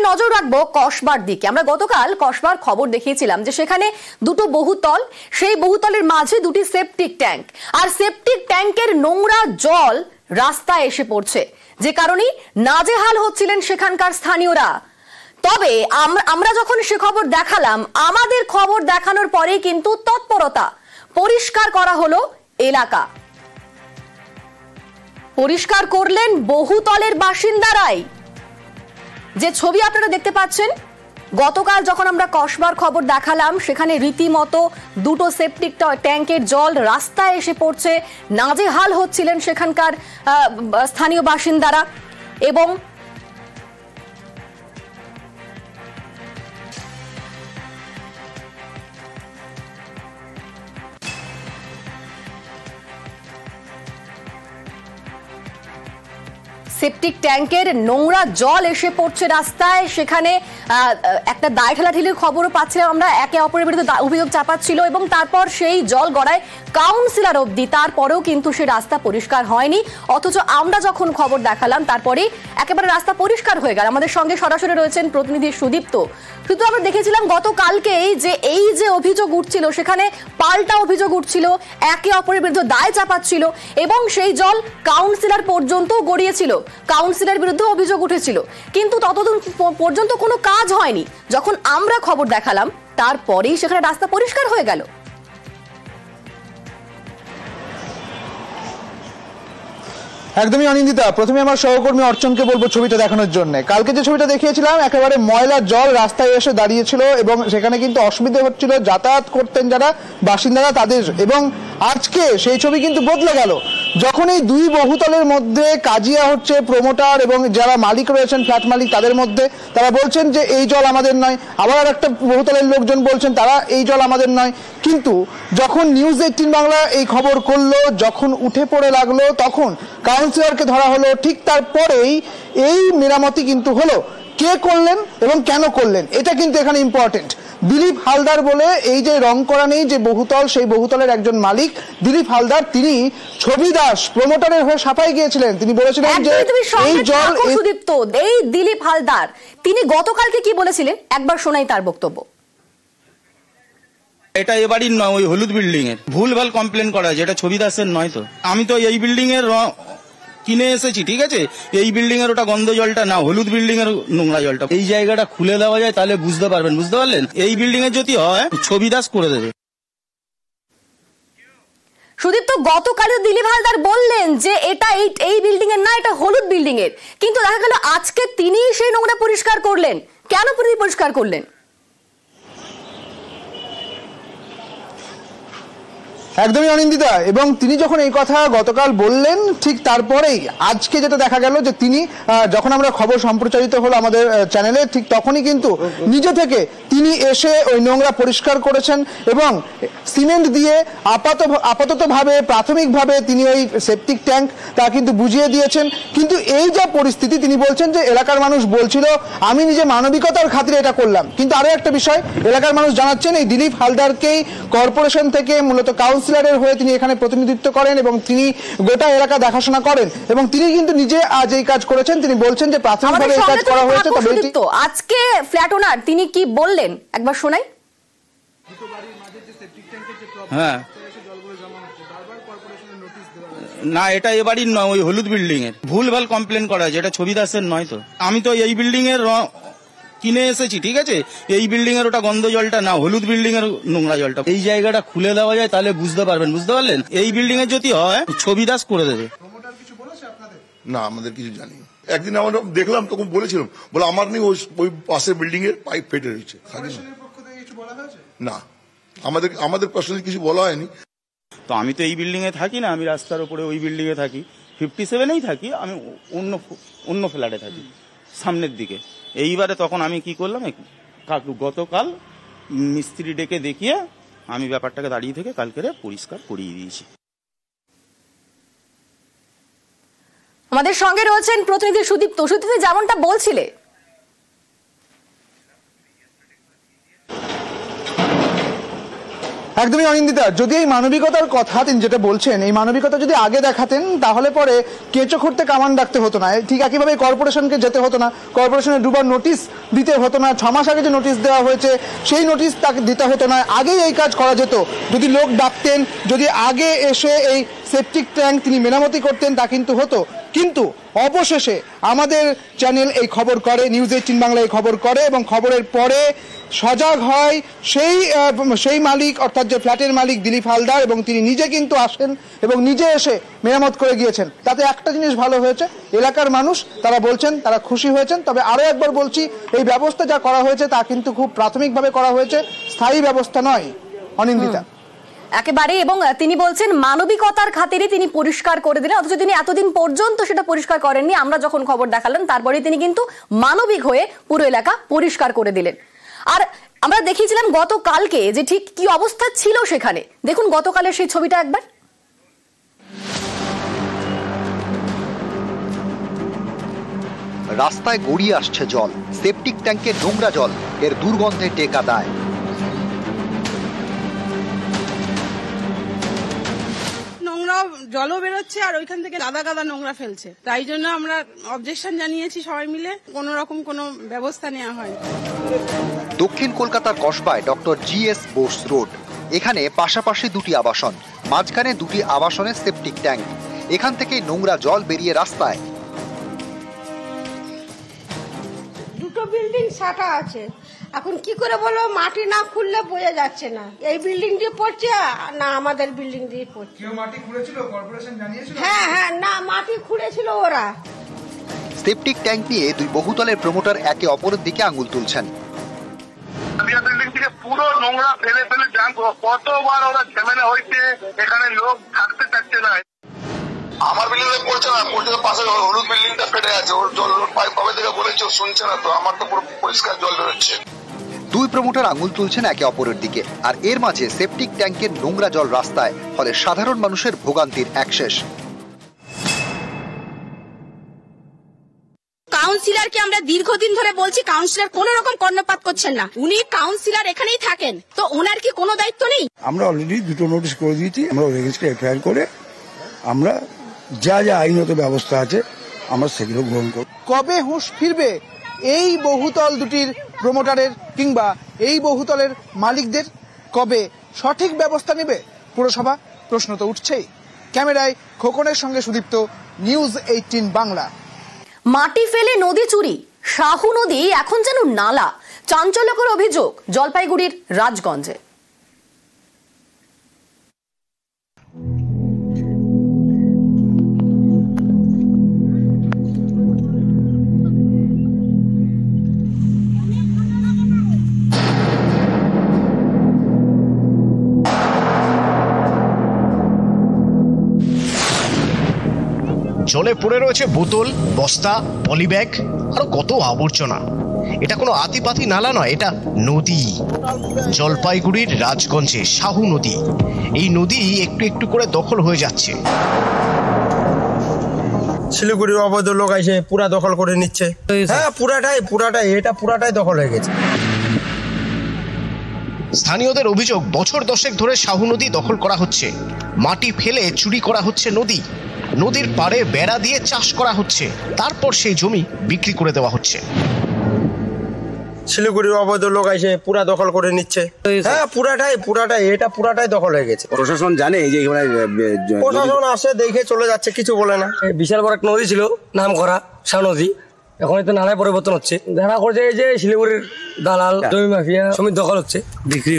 নজর রাখবো কসবার দিকে। আমরা গতকাল কসবার খবর দেখিয়েছিলাম যে সেখানে দুটো বহুতল, সেই বহুতলের মাঝে দুটি সেপটিক ট্যাঙ্ক, আর সেপটিক ট্যাঙ্কের নোংরা জল রাস্তায় এসে পড়ছে, যে কারণে নাজেহাল হচ্ছিলেন সেখানকার স্থানীয়রা। তবে আমরা যখন সে খবর দেখালাম, আমাদের খবর দেখানোর পরে কিন্তু তৎপরতা, পরিষ্কার করা হলো এলাকা, পরিষ্কার করলেন বহুতলের বাসিন্দারাই। যে ছবি আপনারা দেখতে পাচ্ছেন, গতকাল যখন আমরা কসবার খবর দেখালাম সেখানে রীতিমতো দুটো সেপটিক ট্যাঙ্কের জল রাস্তায় এসে পড়ছে, নাজেহাল হচ্ছিলেন সেখানকার স্থানীয় বাসিন্দারা। এবং সেপটিক ট্যাঙ্কের নোংরা জল এসে পড়ছে রাস্তায়, সেখানে একটা দায় ঠেলাঠেলির খবরও পাচ্ছিলাম আমরা, একে অপরের বিরুদ্ধে অভিযোগ চাপাচ্ছিল এবং তারপর সেই জল গড়ায় কাউন্সিলর অবধি, তারপরেও কিন্তু সে রাস্তা পরিষ্কার হয়নি। অথচ আমরা যখন খবর দেখালাম তারপরে একেবারে রাস্তা পরিষ্কার হয়ে গেল। আমাদের সঙ্গে সরাসরি রয়েছেন প্রতিনিধি সুদীপ্ত। শুধু আমরা দেখেছিলাম গতকালকেই যে এই যে অভিযোগ উঠছিল, সেখানে পাল্টা অভিযোগ উঠছিল, একে অপরের বিরুদ্ধে দায় চাপাচ্ছিল এবং সেই জল কাউন্সিলর পর্যন্ত গড়িয়েছিল, কাউন্সিলর বিরুদ্ধে অভিযোগ উঠেছিল, কিন্তু ততদিন পর্যন্ত কোনো কাজ হয়নি। যখন আমরা খবর দেখালাম তারপরেই সেখানে রাস্তা পরিষ্কার হয়ে গেল। একদমই অনিন্দিতা, প্রথমে আমার সহকর্মী অর্চনকে বলবো ছবিটা দেখানোর জন্য। কালকে যে ছবিটা দেখিয়েছিলাম, একেবারে ময়লার জল রাস্তায় এসে দাঁড়িয়েছিল এবং সেখানে কিন্তু অসুবিধা হচ্ছিল যাতায়াত করতেন যারা বাসিন্দারা তাদের। এবং আজকে সেই ছবি কিন্তু বদলে গেল, যখন এই দুই বহুতলের মধ্যে কাজিয়া হচ্ছে প্রমোটার এবং যারা মালিক রয়েছেন, ফ্ল্যাট মালিক, তাদের মধ্যে। তারা বলছেন যে এই জল আমাদের নয়, আবার আর একটা বহুতলের লোকজন বলছেন তারা এই জল আমাদের নয়। কিন্তু যখন নিউজ 18 বাংলা এই খবর করলো, যখন উঠে পড়ে লাগলো, তখন কাউন্সিলরকে ধরা হলো। ঠিক তারপরেই এই মেরামতি কিন্তু হলো। কে করলেন এবং কেন করলেন, এটা কিন্তু এখানে ইম্পর্টেন্ট। দিলীপ হালদার বলে এই যে রং করা নেই যে বহুতল, সেই বহুতলের একজন মালিক দিলীপ হালদার, তিনি ছবি দাস প্রমোটারের হয়ে সাফাই গিয়েছিলেন। তিনি বলেছিলেন যে এই জল, সুদীপ্ত, এই দিলীপ হালদার তিনি গতকালকে কি বলেছিলেন একবার শোনাই তার বক্তব্য। এটা এ বাড়ির নয়, ওই হলুদ বিল্ডিং এর ভুলভাল কমপ্লেন করা আছে, এটা ছবি দাসের নয়। তো আমি তো এই বিল্ডিং এর কিনে এসেছি, ঠিক আছে, এই বিল্ডিং এর ওটা গন্ধ জলটা না, হলুদ বিল্ডিং এর নোংরা জলটা। এই জায়গাটা খুলে দেওয়া যায় তাহলে বুঝতে পারবেন, বুঝতে পারলেন? এই বিল্ডিং এর যদি হয় ছবি দাস করে দেবে। সুদীপ্ত, গতকাল দিলীপ হালদার বললেন যে এটা এই বিল্ডিং এর না, এটা হলুদ বিল্ডিং এর, কিন্তু দেখা গেল আজকে তিনি সেই নোংরা পরিষ্কার করলেন। কেন পরিষ্কার করলেন? একদমই অনিন্দিতা, এবং তিনি যখন এই কথা গতকাল বললেন, ঠিক তারপরেই আজকে যেটা দেখা গেল যে তিনি যখন আমরা খবর সম্প্রচারিত হলো আমাদের চ্যানেলে, ঠিক তখনই কিন্তু নিজে থেকে তিনি এসে ওই নোংরা পরিষ্কার করেছেন এবং সিমেন্ট দিয়ে আপাততভাবে প্রাথমিকভাবে তিনি ওই সেপটিক ট্যাঙ্ক তা কিন্তু বুঝিয়ে দিয়েছেন। কিন্তু এই যা পরিস্থিতি, তিনি বলছেন যে এলাকার মানুষ বলছিল আমি নিজে মানবিকতার খাতিরে এটা করলাম। কিন্তু আরো একটা বিষয় এলাকার মানুষ জানাচ্ছেন, এই দিলীপ হালদারকেই কর্পোরেশন থেকে মূলত কাউন্সিলরের হয়ে তিনি এখানে প্রতিনিধিত্ব করেন এবং তিনি গোটা এলাকা দেখাশোনা করেন এবং তিনি কিন্তু নিজে আজ এই কাজ করেছেন। তিনি বলছেন যে প্রাথমিকভাবে এই কাজ করা হয়েছে। তবে আজকে ফ্ল্যাট ওনার তিনি কি বললেন একবার শোনাই। হ্যাঁ, না, এটা এ বাড়ির নয়, ওই হলুদ বিল্ডিং এর ভুলভাল কমপ্লেন করা আছে, এটা ছবি দাসের নয়। তো আমি তো এই বিল্ডিং এর কিনে এসেছি, ঠিক আছে, এই বিল্ডিং এর ওটা গন্ধ জলটা না, হলুদ বিল্ডিং এর নোংরা জলটা। এই জায়গাটা খুলে দেওয়া যায় তাহলে বুঝতে পারবেন, বুঝতে পারলেন? এই বিল্ডিং এর যদি হয় ছবি দাস করে দেবে। না, আমাদের কিছু জানি না। একদিন আমরা দেখলাম, তখন বলেছিলাম, বলে আমার নেই, ওই পাশের বিল্ডিং এর পাইপ ফেটে রয়েছে। না, আমাদের পার্সোনালি কিছু বলা হয়নি। তো আমি তো এই বিল্ডিং এ থাকি না, আমি রাস্তার উপরে ওই বিল্ডিং এ থাকি, 57-এই থাকি, আমি অন্য ফ্ল্যাটে থাকি সামনের দিকে। এইবারে তখন আমি কি করলাম, গতকাল মিস্ত্রি ডেকে দেখিয়ে আমি ব্যাপারটাকে দাঁড়িয়ে থেকে কালকে পরিষ্কার করিয়ে দিয়েছি। আমাদের সঙ্গে রয়েছেন প্রতিনিধি সুদীপ্ত। সুদীপ্ত, যেমনটা বলছিলে, একদমই অনিন্দিতা, যদি এই মানবিকতার কথা তিনি যেটা বলছেন, এই মানবিকতা যদি আগে দেখাতেন তাহলে পরে কেঁচো খুঁড়তে কামান ডাকতে হতো না, ঠিক একইভাবে কর্পোরেশনকে যেতে হতো না, কর্পোরেশনের দুবার নোটিশ দিতে হতো না, 6 মাস আগে যে নোটিশ দেওয়া হয়েছে সেই নোটিশ তাকে দিতে হতো না, আগেই এই কাজ করা যেত। যদি লোক ডাকতেন, যদি আগে এসে এই সেপটিক ট্যাঙ্ক তিনি মেরামতি করতেন তা কিন্তু হতো। কিন্তু অবশেষে আমাদের চ্যানেল এই খবর করে, নিউজ 18 বাংলা এই খবর করে এবং খবরের পরে সজাগ হয় সেই মালিক, অর্থাৎ যে ফ্ল্যাটের মালিক দিলীপ হালদার, এবং তিনি নিজে কিন্তু আসেন এবং নিজে এসে মেরামত করে গিয়েছেন। তাতে একটা জিনিস ভালো হয়েছে, এলাকার মানুষ তারা বলছেন তারা খুশি হয়েছেন। তবে আরো একবার বলছি, এই ব্যবস্থা যা করা হয়েছে তা কিন্তু খুব প্রাথমিকভাবে করা হয়েছে, স্থায়ী ব্যবস্থা নয় অনিন্দিতা। একেবারে, এবং তিনি বলছেন মানবিকতার খাতিরে তিনি পরিষ্কার করে দিলেন, অথচ তিনি এতদিন পর্যন্ত সেটা পরিষ্কার করেননি। আমরা যখন খবর দেখালাম তারপরে তিনি কিন্তু মানবিক হয়ে পুরো এলাকা পরিষ্কার করে দিলেন। আর আমরা দেখিয়েছিলাম গতকালকে যে ঠিক কি অবস্থা ছিল সেখানে। দেখুন গতকালের সেই ছবিটা একবার। রাস্তায় গড়িয়ে আসছে জল, সেপটিক ট্যাঙ্কের নোংরা জল, এর দুর্গন্ধে টেকা দেয়। নোংরা জলও বেরোচ্ছে আর ওইখান থেকে গাদা গাদা নোংরা ফেলছে, তাই জন্য আমরা অবজেকশন জানিয়েছি সবাই মিলে, কোনো রকম কোনো ব্যবস্থা নেওয়া হয়। দক্ষিণ কলকাতার কসবায় ডক্টর GS বোস রোড, এখানে পাশাপাশি দুটি আবাসন, মাঝখানে দুটি আবাসনের সেপটিক ট্যাঙ্ক, এখান থেকে নোংরা জল বেরিয়ে রাস্তায়। দুটো বিল্ডিং শাখা আছে, এখন কি করে বলবো, মাটি না খুললে বোঝা যাচ্ছে না এই বিল্ডিং দিয়ে পড়ছে না আমাদের বিল্ডিং দিয়ে পড়ছে। কেউ মাটি খুঁড়েছিল, কর্পোরেশন জানিয়েছিল? হ্যাঁ, না মাটি খুঁড়েছিল ওরা। সেপটিক ট্যাঙ্ক নিয়ে দুই বহুতলের প্রমোটার একে অপরের দিকে আঙুল তুলছেন। বিল্ডিং থেকে পুরো নোংরা ফেলে কতবার ওরা ঝামেলা হয়েছে, এখানে লোক থাকতে চাচ্ছে না। আমার বিল্ডিং এ পড়ছে না, পড়ছে তো পাশে হলুদ বিল্ডিংটা ফেটে আছে, ওর জল পাইপ কবে থেকে বলেছে শুনছে না, তো আমার তো পুরো পরিষ্কার জল বেরোচ্ছে। দুই প্রমোটার আঙুল তুলছেন একে অপরের দিকে, আর এর মাঝে সেপটিক ট্যাঙ্কের নোংরা জল রাস্তায়, ফলে সাধারণ মানুষের ভোগান্তির একশেষ। কাউন্সিলরকে আমরা দীর্ঘদিন ধরে বলছি, কাউন্সিলর কোন রকম কর্ণপাত করছেন না, উনি কাউন্সিলর এখানেই থাকেন, তো ওনার কি কোনো দায়িত্ব নেই? আমরা অলরেডি দুটো নোটিশ করে দিয়েছি, আমরা রেজিস্ট্রি এফআইআর করে আমরা যা যা আইনত ব্যবস্থা আছে আমরা সেগুলো গ্রহণ করব। কবে হুঁশ ফিরবে এই বহুতল দুটির প্রমোটারের কিংবা এই বহুতলের মালিকদের? কবে সঠিক ব্যবস্থা নেবে পুরসভা? প্রশ্ন তো উঠছেই। ক্যামেরায় খোকনের সঙ্গে সুদীপ্ত, নিউজ 18 বাংলা। মাটি ফেলে নদী চুরি, শাহু নদী এখন যেন নালা, চাঞ্চল্যকর অভিযোগ জলপাইগুড়ির রাজগঞ্জে। জলে পড়ে রয়েছে বোতল, বস্তা, পলিব্যাগ, আরো কত আবর্জনা। এটা কোনো আতিপাতি নালা নয়, এটা নদী। জলপাইগুড়ির রাজগঞ্জে শাহু নদী, এই নদী একটু একটু করে দখল হয়ে যাচ্ছে। শিলিগুড়ির অবৈধ লোক এসে পুরা দখল করে নিচ্ছে। হ্যাঁ, পুরাটাই দখল হয়ে গেছে। স্থানীয়দের অভিযোগ, বছর 10 ধরে শাহু নদী দখল করা হচ্ছে, মাটি ফেলে চুরি করা হচ্ছে নদী, নদীর পাড়ে বেড়া দিয়ে চাষ করা হচ্ছে, তারপর সেই জমি বিক্রি করে দেওয়া হচ্ছে। শিলিগুড়ির অবৈধ লোক এসে পুরা দখল করে নিচ্ছে। হ্যাঁ, পুরাটাই দখল হয়ে গেছে। প্রশাসন জানে যে প্রশাসন আসে দেখে চলে যাচ্ছে, কিছু বলে না। বিশাল বড় একটা নদী ছিল, নাম করা শাহু নদী, এখন তো নালায় পরিবর্তন হচ্ছে। দেখা করছে এই যে শিলিগুড়ির দালাল, জমি মাফিয়া, জমি দখল হচ্ছে, বিক্রি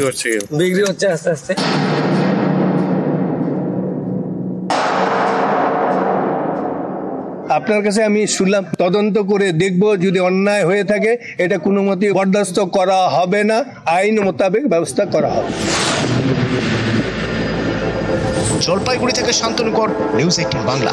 হচ্ছে আস্তে আস্তে। আপনার কাছে আমি শুনলাম, তদন্ত করে দেখব, যদি অন্যায় হয়ে থাকে এটা কোনো মতে বরদাস্ত করা হবে না, আইন মোতাবেক ব্যবস্থা করা হবে। জলপাইগুড়ি থেকে শান্তনু কর, নিউজ 18 বাংলা।